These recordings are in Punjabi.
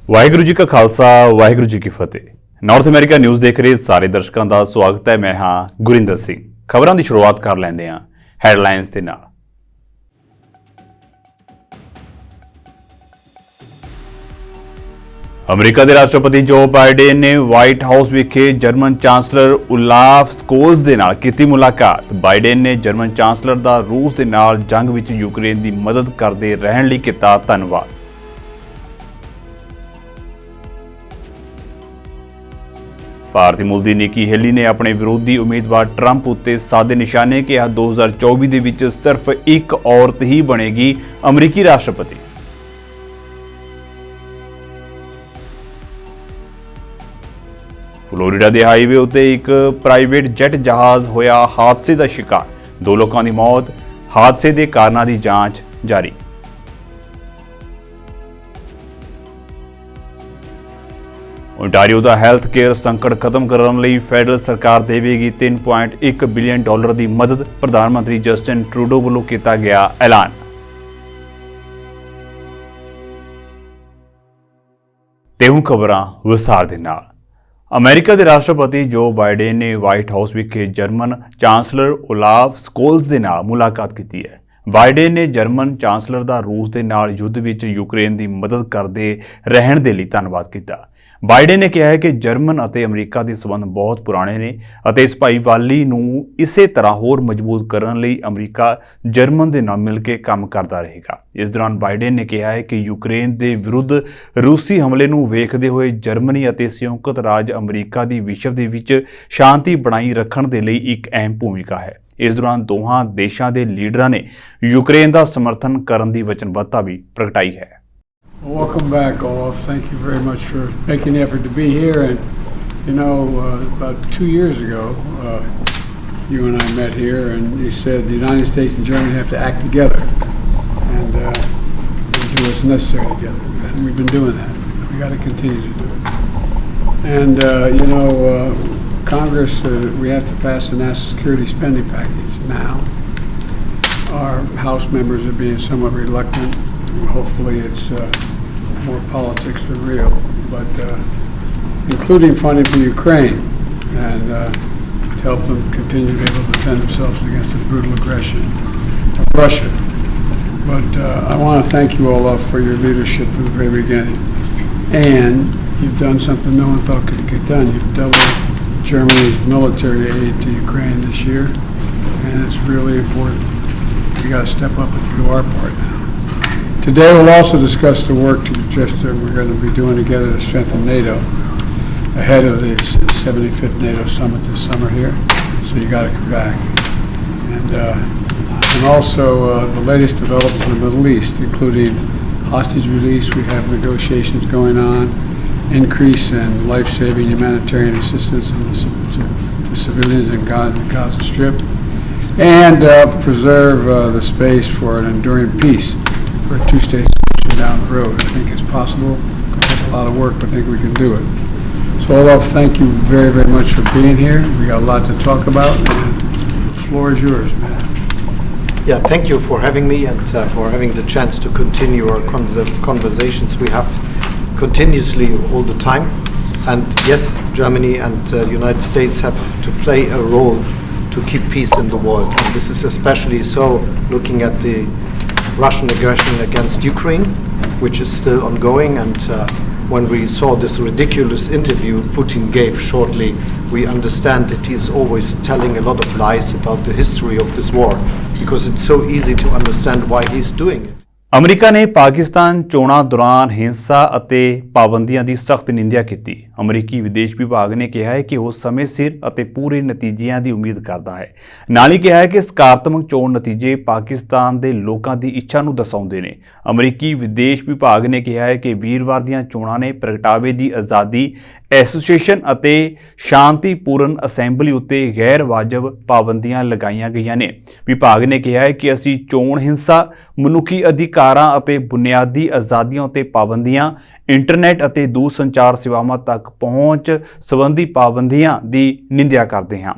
ਵਾਹਿਗੁਰੂ ਜੀ ਕਾ ਖਾਲਸਾ ਵਾਹਿਗੁਰੂ ਜੀ ਕੀ ਫਤਿਹ। ਨਾਰਥ ਅਮਰੀਕਾ ਨਿਊਜ਼ ਦੇਖ ਰਹੇ ਸਾਰੇ ਦਰਸ਼ਕਾਂ ਦਾ ਸਵਾਗਤ ਹੈ। ਮੈਂ ਹਾਂ ਗੁਰਿੰਦਰ ਸਿੰਘ। ਖਬਰਾਂ ਦੀ ਸ਼ੁਰੂਆਤ ਕਰ ਲੈਂਦੇ ਹਾਂ ਹੈਡਲਾਈਨਸ ਦੇ ਨਾਲ। ਅਮਰੀਕਾ ਦੇ ਰਾਸ਼ਟਰਪਤੀ ਜੋ ਬਾਈਡਨ ਨੇ ਵਾਈਟ ਹਾਊਸ ਵਿਖੇ ਜਰਮਨ ਚਾਂਸਲਰ ਉਲਾਫ ਸਕੋਲਜ਼ ਦੇ ਨਾਲ ਕੀਤੀ ਮੁਲਾਕਾਤ। ਬਾਈਡਨ ਨੇ ਜਰਮਨ ਚਾਂਸਲਰ ਦਾ ਰੂਸ ਦੇ ਨਾਲ ਜੰਗ ਵਿੱਚ ਯੂਕਰੇਨ ਦੀ ਮਦਦ ਕਰਦੇ ਰਹਿਣ ਲਈ ਕੀਤਾ ਧੰਨਵਾਦ। ਭਾਰਤੀ ਮੂਲ ਦੀ ਨਿੱਕੀ ਹੇਲੀ ਨੇ ਆਪਣੇ ਵਿਰੋਧੀ ਉਮੀਦਵਾਰ ਟਰੰਪ ਉੱਤੇ ਸਾਧੇ ਨਿਸ਼ਾਨੇ ਕਿਹਾ 2024 ਦੇ ਵਿੱਚ ਸਿਰਫ ਇੱਕ ਔਰਤ ਹੀ ਬਣੇਗੀ ਅਮਰੀਕੀ ਰਾਸ਼ਟਰਪਤੀ। ਫਲੋਰੀਡਾ ਦੇ ਹਾਈਵੇ ਉੱਤੇ ਇੱਕ ਪ੍ਰਾਈਵੇਟ ਜੈਟ ਜਹਾਜ਼ ਹੋਇਆ ਹਾਦਸੇ ਦਾ ਸ਼ਿਕਾਰ। 2 ਲੋਕਾਂ ਦੀ ਮੌਤ। ਹਾਦਸੇ ਦੇ ਕਾਰਨਾਂ ਦੀ ਜਾਂਚ ਜਾਰੀ। ਓਨਟਾਰੀਓ ਦਾ ਹੈਲਥ ਕੇਅਰ ਸੰਕਟ ਖਤਮ ਕਰਨ ਲਈ ਫੈਡਰਲ ਸਰਕਾਰ ਦੇਵੇਗੀ $3.1 ਬਿਲੀਅਨ ਦੀ ਮਦਦ। ਪ੍ਰਧਾਨ ਮੰਤਰੀ ਜਸਟਿਨ ਟਰੂਡੋ ਵੱਲੋਂ ਕੀਤਾ ਗਿਆ ਐਲਾਨ। ਤੇ ਹੁਣ ਖਬਰਾਂ ਵਿਸਥਾਰ ਦੇ ਨਾਲ। ਅਮਰੀਕਾ ਦੇ ਰਾਸ਼ਟਰਪਤੀ ਜੋ ਬਾਈਡਨ ਨੇ ਵਾਈਟ ਹਾਊਸ ਵਿਖੇ ਜਰਮਨ ਚਾਂਸਲਰ ਉਲਾਫ ਸਕੋਲਜ਼ ਦੇ ਨਾਲ ਮੁਲਾਕਾਤ ਕੀਤੀ ਹੈ। ਬਾਈਡਨ ਨੇ ਜਰਮਨ ਚਾਂਸਲਰ ਦਾ ਰੂਸ ਦੇ ਨਾਲ ਯੁੱਧ ਵਿੱਚ ਯੂਕਰੇਨ ਦੀ ਮਦਦ ਕਰਦੇ ਰਹਿਣ ਦੇ ਲਈ ਧੰਨਵਾਦ ਕੀਤਾ। ਬਾਈਡਨ ਨੇ ਕਿਹਾ ਹੈ ਕਿ ਜਰਮਨ ਅਤੇ ਅਮਰੀਕਾ ਦੇ ਸਬੰਧ ਬਹੁਤ ਪੁਰਾਣੇ ਨੇ ਅਤੇ ਇਸ ਭਾਈਵਾਲੀ ਨੂੰ ਇਸੇ ਤਰ੍ਹਾਂ ਹੋਰ ਮਜ਼ਬੂਤ ਕਰਨ ਲਈ ਅਮਰੀਕਾ ਜਰਮਨ ਦੇ ਨਾਲ ਮਿਲ ਕੇ ਕੰਮ ਕਰਦਾ ਰਹੇਗਾ। ਇਸ ਦੌਰਾਨ ਬਾਈਡਨ ਨੇ ਕਿਹਾ ਹੈ ਕਿ ਯੂਕਰੇਨ ਦੇ ਵਿਰੁੱਧ ਰੂਸੀ ਹਮਲੇ ਨੂੰ ਵੇਖਦੇ ਹੋਏ ਜਰਮਨੀ ਅਤੇ ਸੰਯੁਕਤ ਰਾਜ ਅਮਰੀਕਾ ਦੀ ਵਿਸ਼ਵ ਦੇ ਵਿੱਚ ਸ਼ਾਂਤੀ ਬਣਾਈ ਰੱਖਣ ਦੇ ਲਈ ਇੱਕ ਅਹਿਮ ਭੂਮਿਕਾ ਹੈ। ਇਸ ਦੌਰਾਨ ਦੋਹਾਂ ਦੇਸ਼ਾਂ ਦੇ ਲੀਡਰਾਂ ਨੇ ਯੂਕਰੇਨ ਦਾ ਸਮਰਥਨ ਕਰਨ ਦੀ ਵਚਨਬੱਧਤਾ ਵੀ ਪ੍ਰਗਟਾਈ ਹੈ। Welcome back, Olaf. Thank you very much for making the effort to be here. And about 2 years ago, you and I met here, and you said the United States and Germany have to act together and do what's necessary together. And we've been doing that. We got to continue to do it. And Congress, we have to pass the national security spending package now. Our House members are being somewhat reluctant. Hopefully it's more politics than real, but including funding for Ukraine and to help them continue to be able to defend themselves against the brutal aggression of Russia. But I want to thank you, Olaf, for your leadership from the very beginning. And you've done something no one thought could get done. You've doubled Germany's military aid to Ukraine this year, and it's really important. We got to step up and do our part now. Today we'll also discuss the work we're going to be doing together to strengthen NATO ahead of the 75th NATO summit this summer here. So you got to come back. And also the latest developments in the Middle East, including hostage release. We have negotiations going on, increase in life-saving humanitarian assistance to civilians in Gaza Strip, and preserve the space for an enduring peace for a 2-state solution down the road. I think it's possible. It'll take a lot of work, but I think we can do it. So Olaf, thank you very, very much for being here. We got a lot to talk about, and the floor is yours, man. Yeah, thank you for having me and for having the chance to continue our conversations we have continuously all the time. And yes, Germany and the United States have to play a role to keep peace in the world. And this is especially so looking at the Russian aggression against Ukraine, which is still ongoing. And when we saw this ridiculous interview Putin gave shortly, we understand that he is always telling a lot of lies about the history of this war, because it's so easy to understand why he's doing it. America ਨੇ ਪਾਕਿਸਤਾਨ ਚੋਣਾਂ ਦੌਰਾਨ ਹਿੰਸਾ ਅਤੇ ਪਾਬੰਦੀਆਂ ਦੀ ਸਖਤ ਨਿੰਦਿਆ ਕੀਤੀ। ਅਮਰੀਕੀ ਵਿਦੇਸ਼ ਵਿਭਾਗ ਨੇ ਕਿਹਾ ਹੈ ਕਿ ਉਹ ਸਮੇਂ ਸਿਰ ਅਤੇ ਪੂਰੇ ਨਤੀਜਿਆਂ ਦੀ ਉਮੀਦ ਕਰਦਾ ਹੈ। ਨਾਲ ਹੀ ਕਿਹਾ ਹੈ ਕਿ ਸਕਾਰਾਤਮਕ ਚੋਣ ਨਤੀਜੇ ਪਾਕਿਸਤਾਨ ਦੇ ਲੋਕਾਂ ਦੀ ਇੱਛਾ ਨੂੰ ਦਰਸਾਉਂਦੇ ਨੇ। ਅਮਰੀਕੀ ਵਿਦੇਸ਼ ਵਿਭਾਗ ਨੇ ਕਿਹਾ ਹੈ ਕਿ ਵੀਰਵਾਰ ਦੀਆਂ ਚੋਣਾਂ ਨੇ ਪ੍ਰਗਟਾਵੇ ਦੀ ਆਜ਼ਾਦੀ, ਐਸੋਸੀਏਸ਼ਨ ਅਤੇ ਸ਼ਾਂਤੀਪੂਰਨ ਅਸੈਂਬਲੀ ਉੱਤੇ ਗੈਰ ਵਾਜਬ ਪਾਬੰਦੀਆਂ ਲਗਾਈਆਂ ਗਈਆਂ ਨੇ। ਵਿਭਾਗ ਨੇ ਕਿਹਾ ਹੈ ਕਿ ਅਸੀਂ ਚੋਣ ਹਿੰਸਾ, ਮਨੁੱਖੀ ਅਧਿਕਾਰਾਂ ਅਤੇ ਬੁਨਿਆਦੀ ਆਜ਼ਾਦੀਆਂ ਉੱਤੇ ਪਾਬੰਦੀਆਂ, ਇੰਟਰਨੈਟ ਅਤੇ ਦੂਰਸੰਚਾਰ ਸੇਵਾਵਾਂ ਤੱਕ ਪਹੁੰਚ ਸੰਬੰਧੀ ਪਾਬੰਦੀਆਂ ਦੀ ਨਿੰਦਿਆ ਕਰਦੇ ਹਾਂ।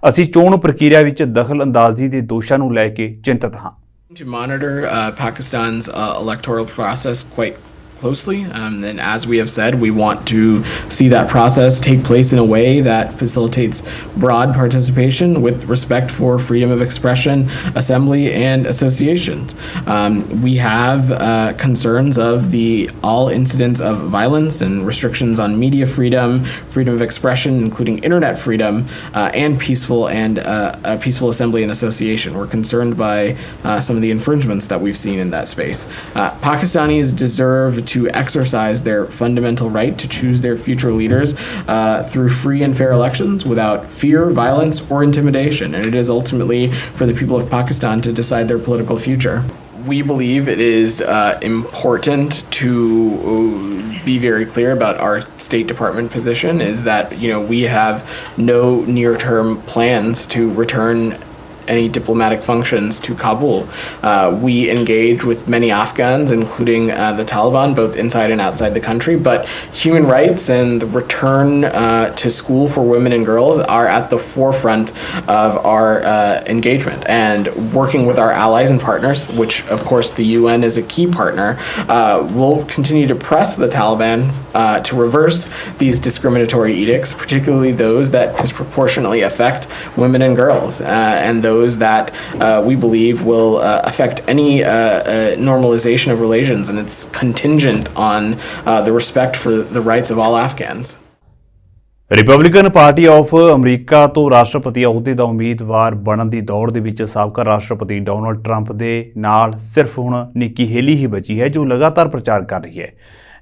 ਅਸੀਂ ਚੋਣ ਪ੍ਰਕਿਰਿਆ ਵਿੱਚ ਦਖਲ ਅੰਦਾਜ਼ੀ ਦੇ ਦੋਸ਼ਾਂ ਨੂੰ ਲੈ ਕੇ ਚਿੰਤਤ ਹਾਂ। To monitor Pakistan's electoral process quite closely. And as we have said, we want to see that process take place in a way that facilitates broad participation with respect for freedom of expression, assembly, and associations. We have concerns of all incidents of violence and restrictions on media freedom, freedom of expression, including internet freedom, and peaceful assembly and association. We're concerned by some of the infringements that we've seen in that space. Pakistanis deserve to exercise their fundamental right to choose their future leaders through free and fair elections without fear, violence, or intimidation. And it is ultimately for the people of Pakistan to decide their political future. We believe it is important to be very clear about our State Department position is that, we have no near-term plans to return any diplomatic functions to Kabul. We engage with many Afghans, including the Taliban, both inside and outside the country, but human rights and the return to school for women and girls are at the forefront of our engagement. And working with our allies and partners, which of course the UN is a key partner, we'll continue to press the Taliban to reverse these discriminatory edicts, particularly those that disproportionately affect women and girls, and those that we believe will affect any normalization of relations, and it's contingent on the respect for the rights of all Afghans. Republican party of America ਤੋਂ ਰਾਸ਼ਟਰਪਤੀ ਅਹੁਦੇ ਦਾ ਉਮੀਦਵਾਰ ਬਣਨ ਦੀ ਦੌੜ ਦੇ ਵਿੱਚ ਸਾਬਕਾ ਰਾਸ਼ਟਰਪਤੀ ਡੋਨਲਡ ਟਰੰਪ ਦੇ ਨਾਲ ਸਿਰਫ ਹੁਣ ਨਿੱਕੀ ਹੇਲੀ ਹੀ ਬਚੀ ਹੈ ਜੋ ਲਗਾਤਾਰ ਪ੍ਰਚਾਰ ਕਰ ਰਹੀ ਹੈ।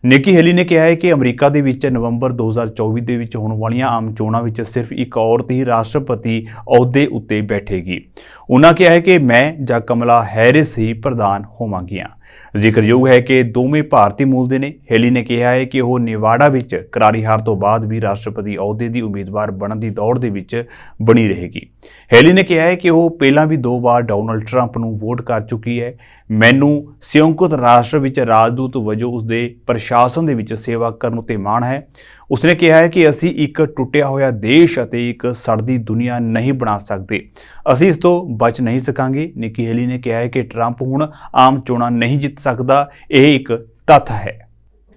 ਨਿੱਕੀ ਹੇਲੀ ਨੇ ਕਿਹਾ ਹੈ ਕਿ ਅਮਰੀਕਾ ਦੇ ਵਿੱਚ ਨਵੰਬਰ 2024 ਦੇ ਵਿੱਚ ਹੋਣ ਵਾਲੀਆਂ ਆਮ ਚੋਣਾਂ ਵਿੱਚ ਸਿਰਫ ਇੱਕ ਔਰਤ ਹੀ ਰਾਸ਼ਟਰਪਤੀ ਅਹੁਦੇ ਉੱਤੇ ਬੈਠੇਗੀ। ਉਹਨਾਂ ਕਿਹਾ ਹੈ ਕਿ ਮੈਂ ਜਾਂ ਕਮਲਾ ਹੈਰਿਸ ਹੀ ਪ੍ਰਧਾਨ ਹੋਵਾਂਗੀਆਂ। ਜ਼ਿਕਰਯੋਗ ਹੈ ਕਿ ਦੋਵੇਂ ਭਾਰਤੀ ਮੂਲ ਦੇ ਨੇ। ਹੇਲੀ ਨੇ ਕਿਹਾ ਹੈ ਕਿ ਉਹ ਨਿਵਾਡਾ ਵਿੱਚ ਕਰਾਰੀ ਹਾਰ ਤੋਂ ਬਾਅਦ ਵੀ ਰਾਸ਼ਟਰਪਤੀ ਅਹੁਦੇ ਦੀ ਉਮੀਦਵਾਰ ਬਣਨ ਦੀ ਦੌੜ ਦੇ ਵਿੱਚ ਬਣੀ ਰਹੇਗੀ। ਹੇਲੀ ਨੇ ਕਿਹਾ ਹੈ ਕਿ ਉਹ ਪਹਿਲਾਂ ਵੀ 2 ਵਾਰ ਡੋਨਲਡ ਟਰੰਪ ਨੂੰ ਵੋਟ ਕਰ ਚੁੱਕੀ ਹੈ। ਮੈਨੂੰ ਸੰਯੁਕਤ ਰਾਸ਼ਟਰ ਵਿੱਚ ਰਾਜਦੂਤ ਵਜੋਂ ਉਸਦੇ ਪ੍ਰਸ਼ਾਸਨ ਦੇ ਵਿੱਚ ਸੇਵਾ ਕਰਨ ਉੱਤੇ ਮਾਣ ਹੈ। ਉਸਨੇ ਕਿਹਾ ਹੈ ਕਿ ਅਸੀਂ ਇੱਕ ਟੁੱਟਿਆ ਹੋਇਆ ਦੇਸ਼ ਅਤੇ ਇੱਕ ਸੜਦੀ ਦੁਨੀਆ ਨਹੀਂ ਬਣਾ ਸਕਦੇ। ਅਸੀਂ ਇਸ ਤੋਂ ਬਚ ਨਹੀਂ ਸਕਾਂਗੇ। ਨਿੱਕੀ ਹੇਲੀ ਨੇ ਕਿਹਾ ਹੈ ਕਿ ਟਰੰਪ ਹੁਣ ਆਮ ਚੋਣਾਂ ਨਹੀਂ ਜਿੱਤ ਸਕਦਾ। ਇਹ ਇੱਕ ਤੱਥ ਹੈ।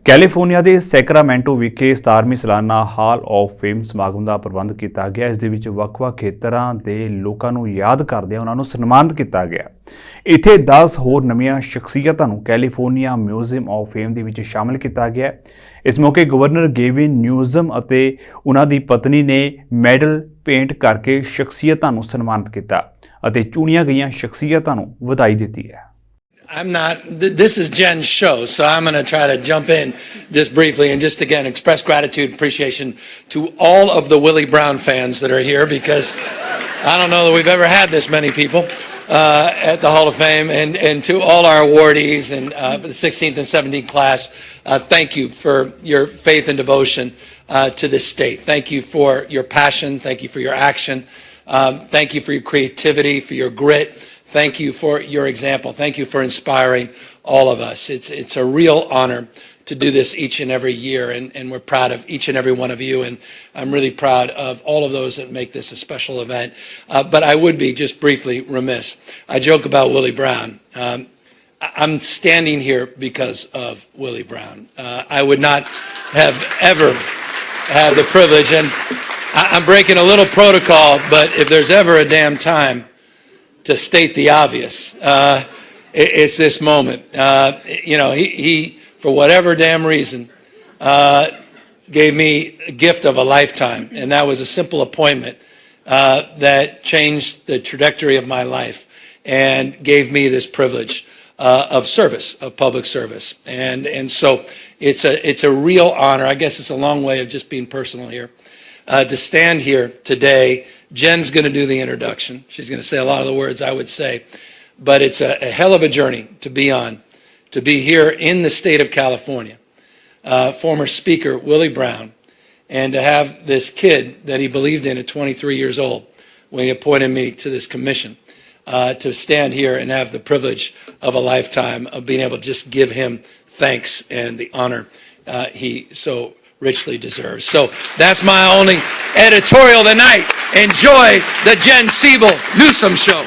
ਕੈਲੀਫੋਰਨੀਆ ਦੇ ਸੈਕਰਾਮੈਂਟੋ ਵਿਖੇ 17ਵੀਂ ਸਾਲਾਨਾ ਹਾਲ ਆਫ ਫੇਮ ਸਮਾਗਮ ਦਾ ਪ੍ਰਬੰਧ ਕੀਤਾ ਗਿਆ। ਇਸ ਦੇ ਵਿੱਚ ਵੱਖ-ਵੱਖ ਖੇਤਰਾਂ ਦੇ ਲੋਕਾਂ ਨੂੰ ਯਾਦ ਕਰਦਿਆਂ ਉਹਨਾਂ ਨੂੰ ਸਨਮਾਨਿਤ ਕੀਤਾ ਗਿਆ। ਇੱਥੇ 10 ਹੋਰ ਨਵੀਆਂ ਸ਼ਖਸੀਅਤਾਂ ਨੂੰ ਕੈਲੀਫੋਰਨੀਆ ਮਿਊਜ਼ੀਅਮ ਆਫ ਫੇਮ ਦੇ ਵਿੱਚ ਸ਼ਾਮਲ ਕੀਤਾ ਗਿਆ। ਇਸ ਮੌਕੇ ਗਵਰਨਰ ਗੇਵਿਨ ਨਿਊਜ਼ਮ ਅਤੇ ਉਹਨਾਂ ਦੀ ਪਤਨੀ ਨੇ ਮੈਡਲ ਪੇਂਟ ਕਰਕੇ ਸ਼ਖਸੀਅਤਾਂ ਨੂੰ ਸਨਮਾਨਿਤ ਕੀਤਾ ਅਤੇ ਚੁਣੀਆਂ ਗਈਆਂ ਸ਼ਖਸੀਅਤਾਂ ਨੂੰ ਵਧਾਈ ਦਿੱਤੀ ਹੈ। This is Jen's show, so I'm going to try to jump in just briefly and just again express gratitude and appreciation to all of the Willie Brown fans that are here, because I don't know that we've ever had this many people at the Hall of Fame, and to all our awardees and the 16th and 17th class, thank you for your faith and devotion to this state. Thank you for your passion. Thank you for your action. Thank you for your creativity, for your grit. Thank you for your example. Thank you for inspiring all of us. It's a real honor to do this each and every year, and we're proud of each and every one of you, and I'm really proud of all of those that make this a special event. But I would be just briefly remiss. I joke about Willie Brown. I'm standing here because of Willie Brown. I would not have ever had the privilege, and I'm breaking a little protocol, but if there's ever a damn time to state the obvious, it's this moment. He for whatever damn reason, gave me a gift of a lifetime, and that was a simple appointment that changed the trajectory of my life and gave me this privilege of service, of public service, and so it's a real honor. I guess it's a long way of just being personal here. To stand here today. Jen's going to do the introduction. She's going to say a lot of the words I would say, but it's a hell of a journey to be on, to be here in the state of California. Former Speaker Willie Brown, and to have this kid that he believed in at 23 years old when he appointed me to this commission, to stand here and have the privilege of a lifetime of being able to just give him thanks and the honor he so richly deserves. So that's my only editorial tonight. Enjoy the Jen Siebel Newsom Show.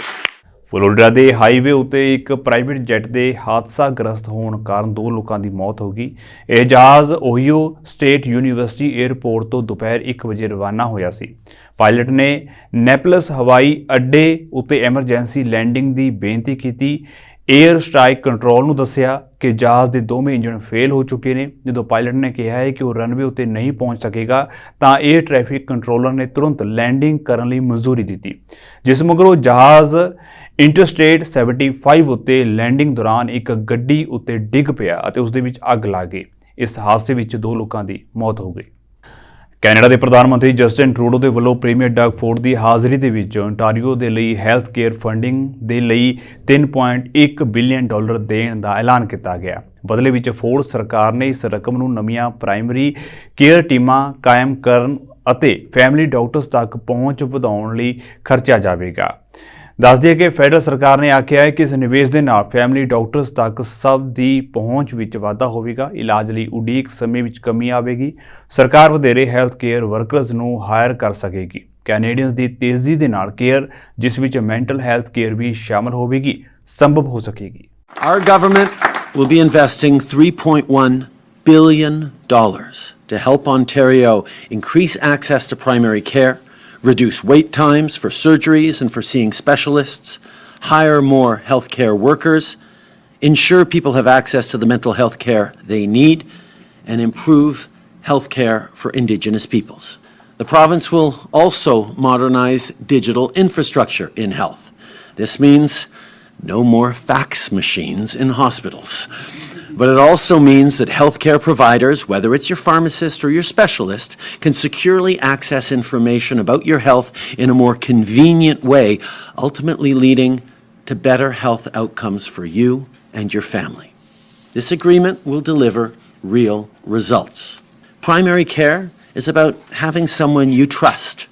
Florida ਦੇ ਹਾਈਵੇ ਉੱਤੇ ਇੱਕ ਪ੍ਰਾਈਵੇਟ ਜੈਟ ਦੇ ਹਾਦਸਾਗ੍ਰਸਤ ਹੋਣ ਕਾਰਨ 2 ਲੋਕਾਂ ਦੀ ਮੌਤ ਹੋ ਗਈ। ਇਹ ਜਹਾਜ਼ ਓਹੀਓ ਸਟੇਟ ਯੂਨੀਵਰਸਿਟੀ 에ਅਰਪੋਰਟ ਤੋਂ ਦੁਪਹਿਰ 1 ਵਜੇ ਰਵਾਨਾ ਹੋਇਆ ਸੀ। ਪਾਇਲਟ ਨੇ ਨੈਪਲਸ ਹਵਾਈ ਅੱਡੇ ਉੱਤੇ ਐਮਰਜੈਂਸੀ ਲੈਂਡਿੰਗ ਦੀ ਬੇਨਤੀ ਕੀਤੀ। ਏਅਰ ਸਟ੍ਰਾਈਕ ਕੰਟਰੋਲ ਨੂੰ ਦੱਸਿਆ ਕਿ ਜਹਾਜ਼ ਦੇ ਦੋਵੇਂ ਇੰਜਣ ਫੇਲ ਹੋ ਚੁੱਕੇ ਨੇ। ਜਦੋਂ ਪਾਇਲਟ ਨੇ ਕਿਹਾ ਹੈ ਕਿ ਉਹ ਰਨਵੇ ਉੱਤੇ ਨਹੀਂ ਪਹੁੰਚ ਸਕੇਗਾ ਤਾਂ ਏਅਰ ਟ੍ਰੈਫਿਕ ਕੰਟਰੋਲਰ ਨੇ ਤੁਰੰਤ ਲੈਂਡਿੰਗ ਕਰਨ ਲਈ ਮਨਜ਼ੂਰੀ ਦਿੱਤੀ, ਜਿਸ ਮਗਰੋਂ ਜਹਾਜ਼ ਇੰਟਰਸਟੇਟ 75 ਉੱਤੇ ਲੈਂਡਿੰਗ ਦੌਰਾਨ ਇੱਕ ਗੱਡੀ ਉੱਤੇ ਡਿੱਗ ਪਿਆ ਅਤੇ ਉਸ ਦੇ ਵਿੱਚ ਅੱਗ ਲੱਗ ਗਈ। ਇਸ ਹਾਦਸੇ ਵਿੱਚ 2 ਲੋਕਾਂ ਦੀ ਮੌਤ ਹੋ ਗਈ। ਕੈਨੇਡਾ ਦੇ ਪ੍ਰਧਾਨ ਮੰਤਰੀ ਜਸਟਿਨ ਟਰੂਡੋ ਦੇ ਵੱਲੋਂ ਪ੍ਰੀਮੀਅਰ ਡਗ ਫੋਰਡ ਦੀ ਹਾਜ਼ਰੀ ਦੇ ਵਿੱਚ ontario ਦੇ ਲਈ ਹੈਲਥ ਕੇਅਰ ਫੰਡਿੰਗ ਦੇ ਲਈ $3.1 ਬਿਲੀਅਨ ਦੇਣ ਦਾ ਐਲਾਨ ਕੀਤਾ ਗਿਆ। ਬਦਲੇ ਵਿੱਚ ਫੋਰਡ ਸਰਕਾਰ ਨੇ ਇਸ ਰਕਮ ਨੂੰ ਨਵੀਆਂ ਪ੍ਰਾਇਮਰੀ ਕੇਅਰ ਟੀਮਾਂ ਕਾਇਮ ਕਰਨ ਅਤੇ ਫੈਮਿਲੀ ਡਾਕਟਰਸ ਤੱਕ ਪਹੁੰਚ ਵਧਾਉਣ ਲਈ ਖਰਚਿਆ ਜਾਵੇਗਾ। ਦੱਸ ਦਈਏ ਕਿ ਫੈਡਰਲ ਸਰਕਾਰ ਨੇ ਆਖਿਆ ਹੈ ਕਿ ਇਸ ਨਿਵੇਸ਼ ਦੇ ਨਾਲ ਫੈਮਿਲੀ ਡਾਕਟਰਸ ਤੱਕ ਸਭ ਦੀ ਪਹੁੰਚ ਵਿੱਚ ਵਾਧਾ ਹੋਵੇਗਾ। ਇਲਾਜ ਲਈ ਉਡੀਕ ਸਮੇਂ ਵਿੱਚ ਕਮੀ ਆਵੇਗੀ। ਸਰਕਾਰ ਵਧੇਰੇ ਹੈਲਥ ਕੇਅਰ ਵਰਕਰਸ ਨੂੰ ਹਾਇਰ ਕਰ ਸਕੇਗੀ। ਕੈਨੇਡੀਅਨਸ ਦੀ ਤੇਜ਼ੀ ਦੇ ਨਾਲ ਕੇਅਰ, ਜਿਸ ਵਿੱਚ ਮੈਂਟਲ ਹੈਲਥ ਕੇਅਰ ਵੀ ਸ਼ਾਮਲ ਹੋਵੇਗੀ, ਸੰਭਵ ਹੋ ਸਕੇਗੀ। Our government will be investing $3.1 billion to help Ontario increase access to primary care, reduce wait times for surgeries and for seeing specialists, hire more healthcare workers, ensure people have access to the mental health care they need, and improve healthcare for Indigenous peoples. The province will also modernize digital infrastructure in health. This means no more fax machines in hospitals. But it also means that healthcare providers, whether it's your pharmacist or your specialist, can securely access information about your health in a more convenient way, ultimately leading to better health outcomes for you and your family. This agreement will deliver real results. Primary care is about having someone you trust,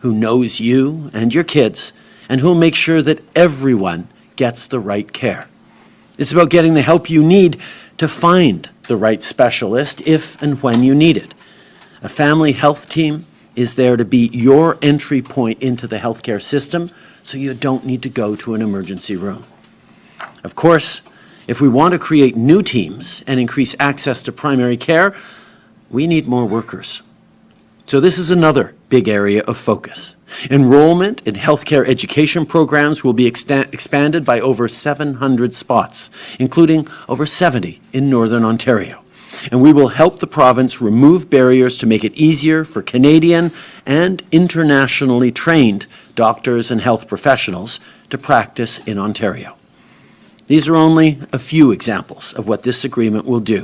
who knows you and your kids, and who'll make sure that everyone gets the right care. It's about getting the help you need to find the right specialist if and when you need it. A family health team is there to be your entry point into the healthcare system, so you don't need to go to an emergency room. Of course, if we want to create new teams and increase access to primary care, we need more workers. So this is another big area of focus. Enrollment in healthcare education programs will be expanded by over 700 spots, including over 70 in Northern Ontario. And we will help the province remove barriers to make it easier for Canadian and internationally trained doctors and health professionals to practice in Ontario. These are only a few examples of what this agreement will do.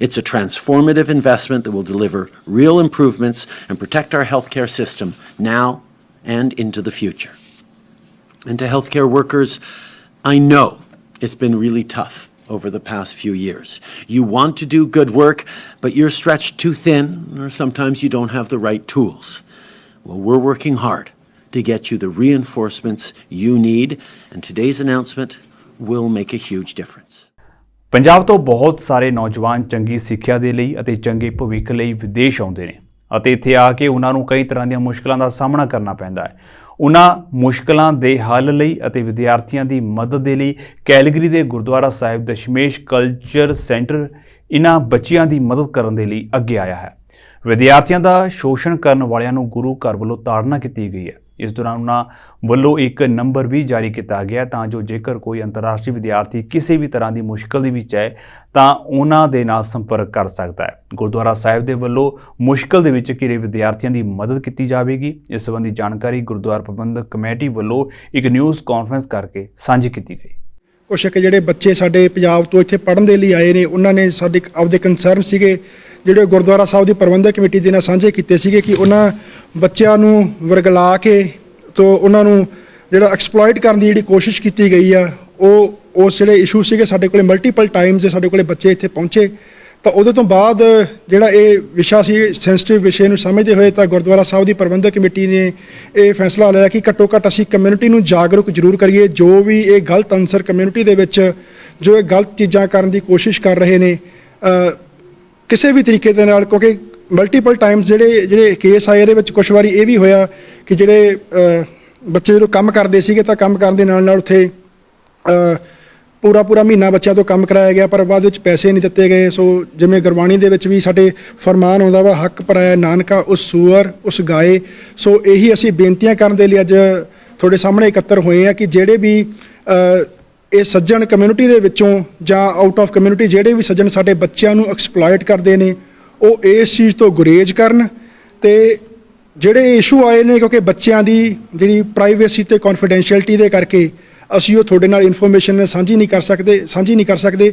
It's a transformative investment that will deliver real improvements and protect our healthcare system now and into the future. And to healthcare workers, I know it's been really tough over the past few years. You want to do good work, but you're stretched too thin, or sometimes you don't have the right tools. Well, we're working hard to get you the reinforcements you need, and today's announcement will make a huge difference. Punjab ਤੋਂ ਬਹੁਤ ਸਾਰੇ ਨੌਜਵਾਨ ਚੰਗੀ ਸਿੱਖਿਆ ਦੇ ਲਈ ਅਤੇ ਚੰਗੇ ਭਵਿੱਖ ਲਈ ਵਿਦੇਸ਼ ਆਉਂਦੇ ਨੇ ਅਤੇ ਇੱਥੇ ਆ ਕੇ ਉਹਨਾਂ ਨੂੰ ਕਈ ਤਰ੍ਹਾਂ ਦੀਆਂ ਮੁਸ਼ਕਲਾਂ ਦਾ ਸਾਹਮਣਾ ਕਰਨਾ ਪੈਂਦਾ ਹੈ। ਉਹਨਾਂ ਮੁਸ਼ਕਲਾਂ ਦੇ ਹੱਲ ਲਈ ਅਤੇ ਵਿਦਿਆਰਥੀਆਂ ਦੀ ਮਦਦ ਦੇ ਲਈ ਕੈਲਗਰੀ ਦੇ ਗੁਰਦੁਆਰਾ ਸਾਹਿਬ ਦਸ਼ਮੇਸ਼ ਕਲਚਰ ਸੈਂਟਰ ਇਹਨਾਂ ਬੱਚਿਆਂ ਦੀ ਮਦਦ ਕਰਨ ਦੇ ਲਈ ਅੱਗੇ ਆਇਆ ਹੈ। ਵਿਦਿਆਰਥੀਆਂ ਦਾ ਸ਼ੋਸ਼ਣ ਕਰਨ ਵਾਲਿਆਂ ਨੂੰ ਗੁਰੂ ਘਰ ਵੱਲੋਂ ਤਾੜਨਾ ਕੀਤੀ ਗਈ ਹੈ। ਇਸ ਦੌਰਾਨ ਉਹਨਾਂ ਵੱਲੋਂ ਇੱਕ ਨੰਬਰ ਵੀ ਜਾਰੀ ਕੀਤਾ ਗਿਆ ਤਾਂ ਜੋ ਜੇਕਰ ਕੋਈ ਅੰਤਰਰਾਸ਼ਟਰੀ ਵਿਦਿਆਰਥੀ ਕਿਸੇ ਵੀ ਤਰ੍ਹਾਂ ਦੀ ਮੁਸ਼ਕਲ ਦੇ ਵਿੱਚ ਹੈ ਤਾਂ ਉਹਨਾਂ ਦੇ ਨਾਲ ਸੰਪਰਕ ਕਰ ਸਕਦਾ ਹੈ। ਗੁਰਦੁਆਰਾ ਸਾਹਿਬ ਦੇ ਵੱਲੋਂ ਮੁਸ਼ਕਲ ਦੇ ਵਿੱਚ ਘਿਰੇ ਵਿਦਿਆਰਥੀਆਂ ਦੀ ਮਦਦ ਕੀਤੀ ਜਾਵੇਗੀ। ਇਸ ਸੰਬੰਧੀ ਜਾਣਕਾਰੀ ਗੁਰਦੁਆਰਾ ਪ੍ਰਬੰਧਕ ਕਮੇਟੀ ਵੱਲੋਂ ਇੱਕ ਨਿਊਜ਼ ਕਾਨਫਰੰਸ ਕਰਕੇ ਸਾਂਝੀ ਕੀਤੀ ਗਈ। ਕੁਛ ਕਿ ਜਿਹੜੇ ਬੱਚੇ ਸਾਡੇ ਪੰਜਾਬ ਤੋਂ ਇੱਥੇ ਪੜ੍ਹਨ ਦੇ ਲਈ ਆਏ ਨੇ, ਉਹਨਾਂ ਨੇ ਸਾਡੇ ਆਪਦੇ ਕੰਸਰਨ ਸੀਗੇ ਜਿਹੜੇ ਗੁਰਦੁਆਰਾ ਸਾਹਿਬ ਦੀ ਪ੍ਰਬੰਧਕ ਕਮੇਟੀ ਦੇ ਨਾਲ ਸਾਂਝੇ ਕੀਤੇ ਸੀਗੇ ਕਿ ਉਹਨਾਂ ਬੱਚਿਆਂ ਨੂੰ ਵਰਗਲਾ ਕੇ ਤੋਂ ਉਹਨਾਂ ਨੂੰ ਜਿਹੜਾ ਐਕਸਪਲੋਇਟ ਕਰਨ ਦੀ ਜਿਹੜੀ ਕੋਸ਼ਿਸ਼ ਕੀਤੀ ਗਈ ਆ, ਉਹ ਉਸ ਜਿਹੜੇ ਇਸ਼ੂ ਸੀਗੇ ਸਾਡੇ ਕੋਲੇ ਮਲਟੀਪਲ ਟਾਈਮਸ ਸਾਡੇ ਕੋਲੇ ਬੱਚੇ ਇੱਥੇ ਪਹੁੰਚੇ। ਤਾਂ ਉਹਦੇ ਤੋਂ ਬਾਅਦ ਜਿਹੜਾ ਇਹ ਵਿਸ਼ਾ ਸੀ ਸੈਂਸਿਟਿਵ ਵਿਸ਼ੇ ਨੂੰ ਸਮਝਦੇ ਹੋਏ ਤਾਂ ਗੁਰਦੁਆਰਾ ਸਾਹਿਬ ਦੀ ਪ੍ਰਬੰਧਕ ਕਮੇਟੀ ਨੇ ਇਹ ਫੈਸਲਾ ਲਿਆ ਕਿ ਘੱਟੋ ਘੱਟ ਅਸੀਂ ਕਮਿਊਨਿਟੀ ਨੂੰ ਜਾਗਰੂਕ ਜ਼ਰੂਰ ਕਰੀਏ। ਜੋ ਵੀ ਇਹ ਗਲਤ ਅਨਸਰ ਕਮਿਊਨਿਟੀ ਦੇ ਵਿੱਚ ਜੋ ਇਹ ਗਲਤ ਚੀਜ਼ਾਂ ਕਰਨ ਦੀ ਕੋਸ਼ਿਸ਼ ਕਰ ਰਹੇ ਨੇ ਕਿਸੇ ਵੀ ਤਰੀਕੇ ਦੇ ਨਾਲ, ਕਿਉਂਕਿ ਮਲਟੀਪਲ ਟਾਈਮਸ ਜਿਹੜੇ ਕੇਸ ਆਏ ਇਹਦੇ ਵਿੱਚ ਕੁਛ ਵਾਰੀ ਇਹ ਵੀ ਹੋਇਆ ਕਿ ਜਿਹੜੇ ਬੱਚੇ ਜਦੋਂ ਕੰਮ ਕਰਦੇ ਸੀਗੇ ਤਾਂ ਕੰਮ ਕਰਨ ਦੇ ਨਾਲ ਉੱਥੇ ਪੂਰਾ ਮਹੀਨਾ ਬੱਚਿਆਂ ਤੋਂ ਕੰਮ ਕਰਾਇਆ ਗਿਆ, ਪਰ ਬਾਅਦ ਵਿੱਚ ਪੈਸੇ ਨਹੀਂ ਦਿੱਤੇ ਗਏ। ਸੋ ਜਿਵੇਂ ਗੁਰਬਾਣੀ ਦੇ ਵਿੱਚ ਵੀ ਸਾਡੇ ਫਰਮਾਨ ਆਉਂਦਾ ਵਾ, ਹੱਕ ਪਰਾਇਆ ਨਾਨਕਾ ਉਸ ਸੂਅਰ ਉਸ ਗਾਏ। ਸੋ ਇਹੀ ਅਸੀਂ ਬੇਨਤੀਆਂ ਕਰਨ ਦੇ ਲਈ ਅੱਜ ਤੁਹਾਡੇ ਸਾਹਮਣੇ ਇਕੱਤਰ ਹੋਏ ਆ ਕਿ ਜਿਹੜੇ ਵੀ ਇਹ ਸੱਜਣ ਕਮਿਊਨਿਟੀ ਦੇ ਵਿੱਚੋਂ ਜਾਂ ਆਊਟ ਆਫ ਕਮਿਊਨਿਟੀ ਜਿਹੜੇ ਵੀ ਸੱਜਣ ਸਾਡੇ ਬੱਚਿਆਂ ਨੂੰ ਐਕਸਪਲੋਇਟ ਕਰਦੇ ਨੇ, ਉਹ ਇਸ ਚੀਜ਼ ਤੋਂ ਗੁਰੇਜ਼ ਕਰਨ। ਤੇ ਜਿਹੜੇ ਇਸ਼ੂ ਆਏ ਨੇ, ਕਿਉਂਕਿ ਬੱਚਿਆਂ ਦੀ ਜਿਹੜੀ ਪ੍ਰਾਈਵੇਸੀ ਤੇ ਕੌਨਫੀਡੈਂਸ਼ੀਅਲਟੀ ਦੇ ਕਰਕੇ ਅਸੀਂ ਉਹ ਤੁਹਾਡੇ ਨਾਲ ਇਨਫੋਰਮੇਸ਼ਨ ਸਾਂਝੀ ਨਹੀਂ ਕਰ ਸਕਦੇ।